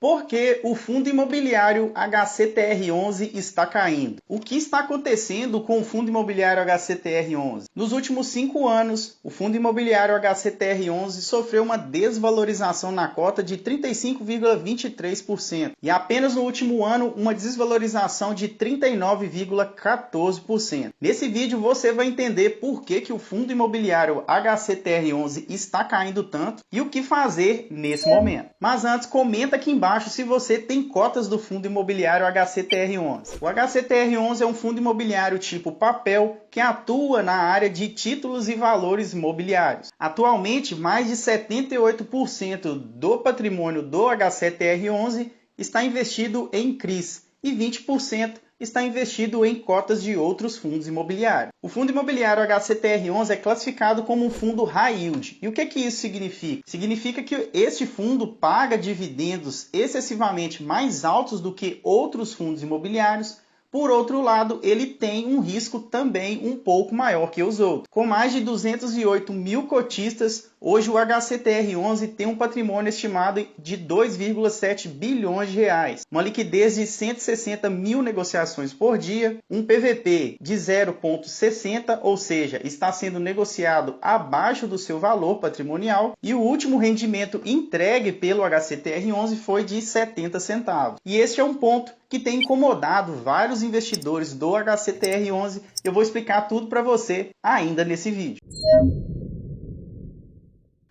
Por que o fundo imobiliário HCTR11 está caindo? O que está acontecendo com o fundo imobiliário HCTR11? Nos últimos 5 anos, o fundo imobiliário HCTR11 sofreu uma desvalorização na cota de 35,23% e apenas no último ano uma desvalorização de 39,14%. Nesse vídeo você vai entender por que o fundo imobiliário HCTR11 está caindo tanto e o que fazer nesse momento. Mas antes, comenta aqui embaixo se você tem cotas do fundo imobiliário HCTR11. O HCTR11 é um fundo imobiliário tipo papel que atua na área de títulos e valores imobiliários. Atualmente, mais de 78% do patrimônio do HCTR11 está investido em CRIs e 20% está investido em cotas de outros fundos imobiliários. O fundo imobiliário HCTR11 é classificado como um fundo high yield. E o que isso significa? Significa que este fundo paga dividendos excessivamente mais altos do que outros fundos imobiliários. Por outro lado, ele tem um risco também um pouco maior que os outros. Com mais de 208 mil cotistas, hoje o HCTR11 tem um patrimônio estimado de 2,7 bilhões de reais, uma liquidez de 160 mil negociações por dia, um PVP de 0,60, ou seja, está sendo negociado abaixo do seu valor patrimonial, e o último rendimento entregue pelo HCTR11 foi de 70 centavos. E este é um ponto que tem incomodado vários investidores do HCTR11. Eu vou explicar tudo para você ainda nesse vídeo.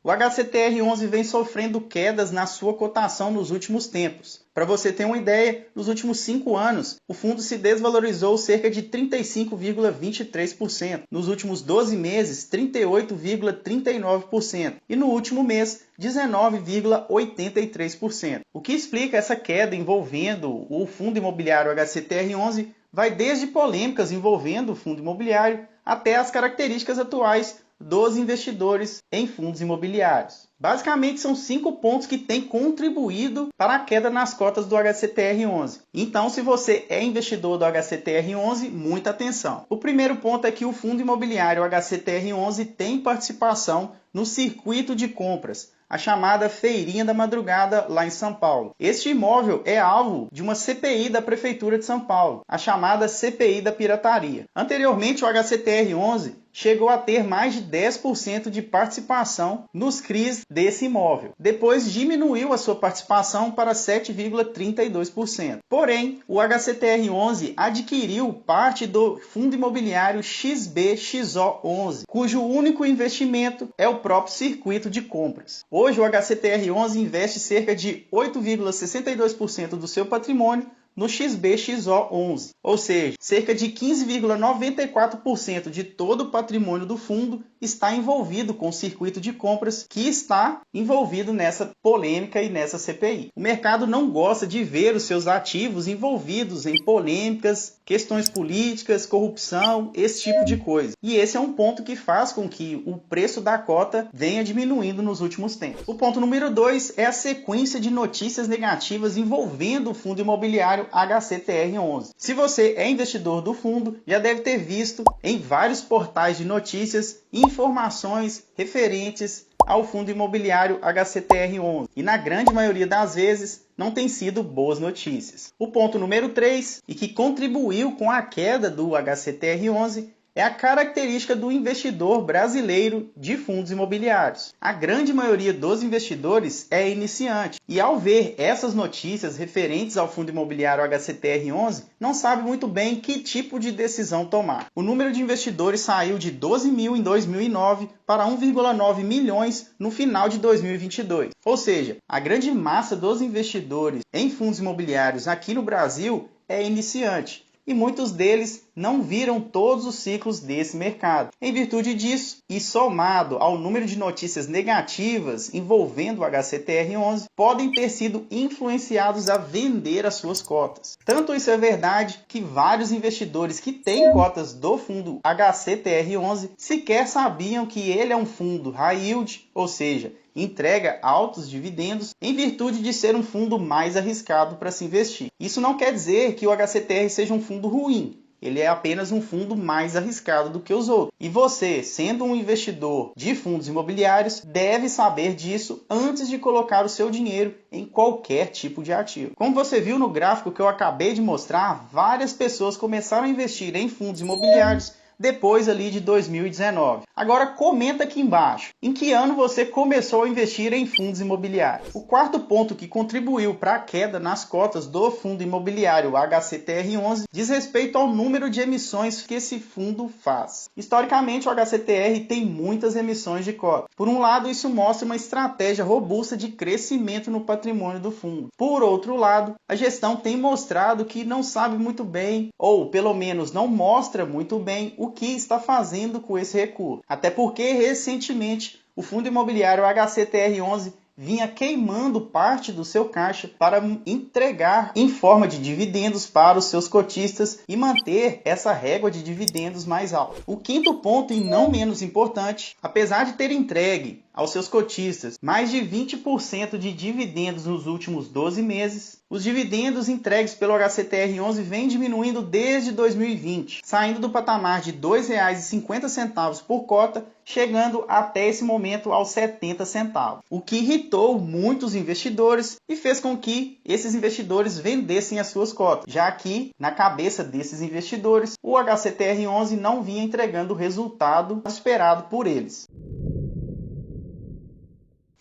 O HCTR11 vem sofrendo quedas na sua cotação nos últimos tempos. Para você ter uma ideia, nos últimos 5 anos, o fundo se desvalorizou cerca de 35,23%. Nos últimos 12 meses, 38,39%. E no último mês, 19,83%. O que explica essa queda envolvendo o fundo imobiliário HCTR11 vai desde polêmicas envolvendo o fundo imobiliário até as características atuais dos investidores em fundos imobiliários. Basicamente, são 5 pontos que têm contribuído para a queda nas cotas do HCTR11. Então, se você é investidor do HCTR11, muita atenção. O primeiro ponto é que o fundo imobiliário HCTR11 tem participação no circuito de compras, a chamada Feirinha da Madrugada lá em São Paulo. Este imóvel é alvo de uma CPI da Prefeitura de São Paulo, a chamada CPI da Pirataria. Anteriormente, o HCTR11 chegou a ter mais de 10% de participação nos CRIs desse imóvel. Depois diminuiu a sua participação para 7,32%. Porém, o HCTR11 adquiriu parte do fundo imobiliário XBXO11, cujo único investimento é o próprio circuito de compras. Hoje, o HCTR11 investe cerca de 8,62% do seu patrimônio no XBXO11, ou seja, cerca de 15,94% de todo o patrimônio do fundo está envolvido com o circuito de compras que está envolvido nessa polêmica e nessa CPI. O mercado não gosta de ver os seus ativos envolvidos em polêmicas, questões políticas, corrupção, esse tipo de coisa. E esse é um ponto que faz com que o preço da cota venha diminuindo nos últimos tempos. O ponto número 2 é a sequência de notícias negativas envolvendo o fundo imobiliário HCTR11. Se você é investidor do fundo, já deve ter visto em vários portais de notícias informações referentes ao fundo imobiliário HCTR11. E na grande maioria das vezes não tem sido boas notícias. O ponto número 3, e que contribuiu com a queda do HCTR11, é a característica do investidor brasileiro de fundos imobiliários. A grande maioria dos investidores é iniciante e, ao ver essas notícias referentes ao fundo imobiliário HCTR11, não sabe muito bem que tipo de decisão tomar. O número de investidores saiu de 12 mil em 2009 para 1,9 milhões no final de 2022. Ou seja, a grande massa dos investidores em fundos imobiliários aqui no Brasil é iniciante. E muitos deles não viram todos os ciclos desse mercado. Em virtude disso, e somado ao número de notícias negativas envolvendo o HCTR11, podem ter sido influenciados a vender as suas cotas. Tanto isso é verdade que vários investidores que têm cotas do fundo HCTR11 sequer sabiam que ele é um fundo high yield, ou seja, entrega altos dividendos em virtude de ser um fundo mais arriscado para se investir. Isso não quer dizer que o HCTR seja um fundo ruim. ele é apenas um fundo mais arriscado do que os outros. E você, sendo um investidor de fundos imobiliários, deve saber disso antes de colocar o seu dinheiro em qualquer tipo de ativo. Como você viu no gráfico que eu acabei de mostrar, várias pessoas começaram a investir em fundos imobiliários depois ali de 2019. Agora comenta aqui embaixo, em que ano você começou a investir em fundos imobiliários? O quarto ponto que contribuiu para a queda nas cotas do fundo imobiliário HCTR11 diz respeito ao número de emissões que esse fundo faz. Historicamente, o HCTR tem muitas emissões de cotas. Por um lado, isso mostra uma estratégia robusta de crescimento no patrimônio do fundo. Por outro lado, a gestão tem mostrado que não sabe muito bem, ou pelo menos não mostra muito bem, o que está fazendo com esse recurso. Até porque, recentemente, o fundo imobiliário HCTR11 vinha queimando parte do seu caixa para entregar em forma de dividendos para os seus cotistas e manter essa régua de dividendos mais alta. O quinto ponto, e não menos importante, apesar de ter entregue aos seus cotistas mais de 20% de dividendos nos últimos 12 meses, os dividendos entregues pelo HCTR11 vêm diminuindo desde 2020, saindo do patamar de R$ 2,50 por cota, chegando até esse momento aos 70 centavos, o que irritou muitos investidores e fez com que esses investidores vendessem as suas cotas, já que, na cabeça desses investidores, o HCTR11 não vinha entregando o resultado esperado por eles.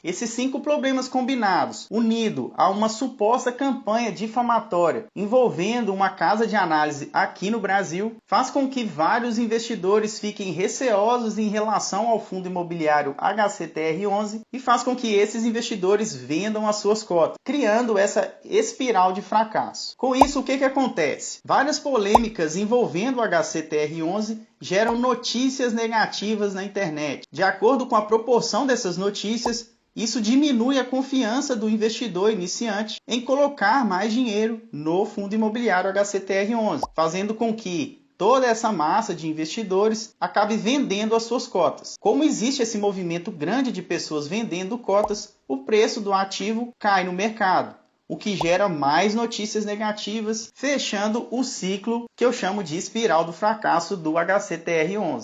Esses 5 problemas combinados, unido a uma suposta campanha difamatória envolvendo uma casa de análise aqui no Brasil, faz com que vários investidores fiquem receosos em relação ao fundo imobiliário HCTR11 e faz com que esses investidores vendam as suas cotas, criando essa espiral de fracasso. Com isso, o que acontece? Várias polêmicas envolvendo o HCTR11 geram notícias negativas na internet. De acordo com a proporção dessas notícias, isso diminui a confiança do investidor iniciante em colocar mais dinheiro no fundo imobiliário HCTR11, fazendo com que toda essa massa de investidores acabe vendendo as suas cotas. Como existe esse movimento grande de pessoas vendendo cotas, o preço do ativo cai no mercado, o que gera mais notícias negativas, fechando o ciclo que eu chamo de espiral do fracasso do HCTR11.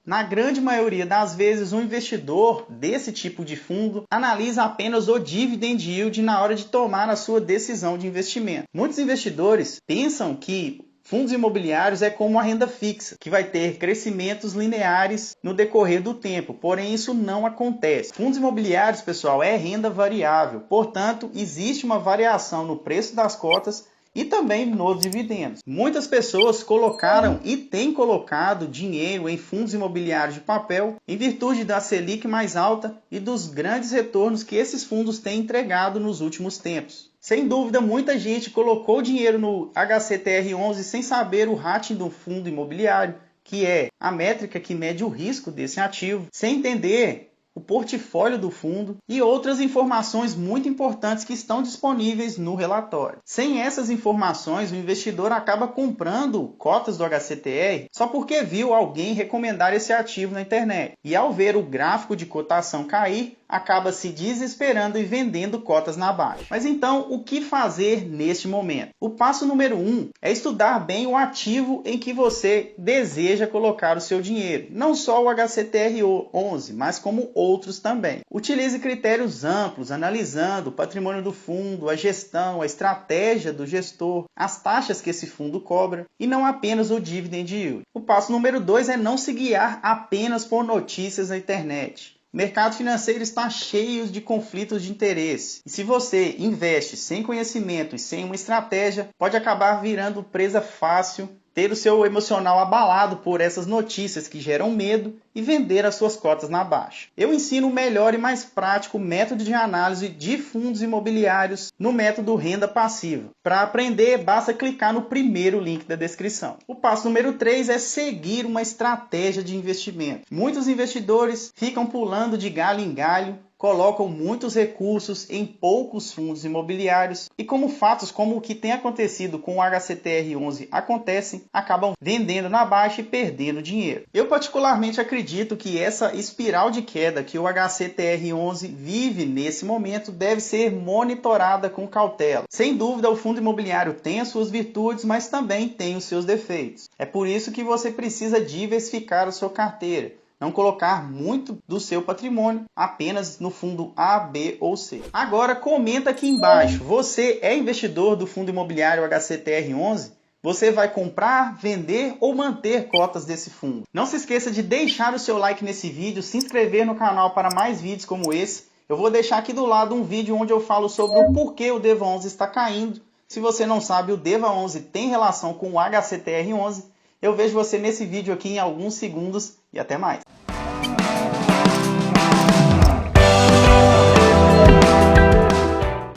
Na grande maioria das vezes, um investidor desse tipo de fundo analisa apenas o dividend yield na hora de tomar a sua decisão de investimento. Muitos investidores pensam que fundos imobiliários é como a renda fixa, que vai ter crescimentos lineares no decorrer do tempo, porém isso não acontece. Fundos imobiliários, pessoal, é renda variável, portanto, existe uma variação no preço das cotas e também nos dividendos. Muitas pessoas colocaram e têm colocado dinheiro em fundos imobiliários de papel em virtude da Selic mais alta e dos grandes retornos que esses fundos têm entregado nos últimos tempos. Sem dúvida, muita gente colocou dinheiro no HCTR11 sem saber o rating do fundo imobiliário, que é a métrica que mede o risco desse ativo, sem entender o portfólio do fundo e outras informações muito importantes que estão disponíveis no relatório. Sem essas informações, o investidor acaba comprando cotas do HCTR só porque viu alguém recomendar esse ativo na internet. E ao ver o gráfico de cotação cair, acaba se desesperando e vendendo cotas na baixa. Mas então, o que fazer neste momento? O passo número 1 é estudar bem o ativo em que você deseja colocar o seu dinheiro. Não só o HCTR11, mas como outros também. Utilize critérios amplos, analisando o patrimônio do fundo, a gestão, a estratégia do gestor, as taxas que esse fundo cobra e não apenas o dividend yield. O passo número 2 é não se guiar apenas por notícias na internet. O mercado financeiro está cheio de conflitos de interesse. E se você investe sem conhecimento e sem uma estratégia, pode acabar virando presa fácil, ter o seu emocional abalado por essas notícias que geram medo e vender as suas cotas na baixa. Eu ensino o melhor e mais prático método de análise de fundos imobiliários no método Renda Passiva. Para aprender, basta clicar no primeiro link da descrição. O passo número 3 é seguir uma estratégia de investimento. Muitos investidores ficam pulando de galho em galho, colocam muitos recursos em poucos fundos imobiliários e como fatos como o que tem acontecido com o HCTR11 acontecem, acabam vendendo na baixa e perdendo dinheiro. Eu particularmente acredito que essa espiral de queda que o HCTR11 vive nesse momento deve ser monitorada com cautela. Sem dúvida, o fundo imobiliário tem as suas virtudes, mas também tem os seus defeitos. É por isso que você precisa diversificar a sua carteira. Não colocar muito do seu patrimônio apenas no fundo A, B ou C. Agora comenta aqui embaixo, você é investidor do fundo imobiliário HCTR11? Você vai comprar, vender ou manter cotas desse fundo? Não se esqueça de deixar o seu like nesse vídeo, se inscrever no canal para mais vídeos como esse. Eu vou deixar aqui do lado um vídeo onde eu falo sobre o porquê o DEVA11 está caindo. Se você não sabe, o DEVA11 tem relação com o HCTR11. Eu vejo você nesse vídeo aqui em alguns segundos e até mais.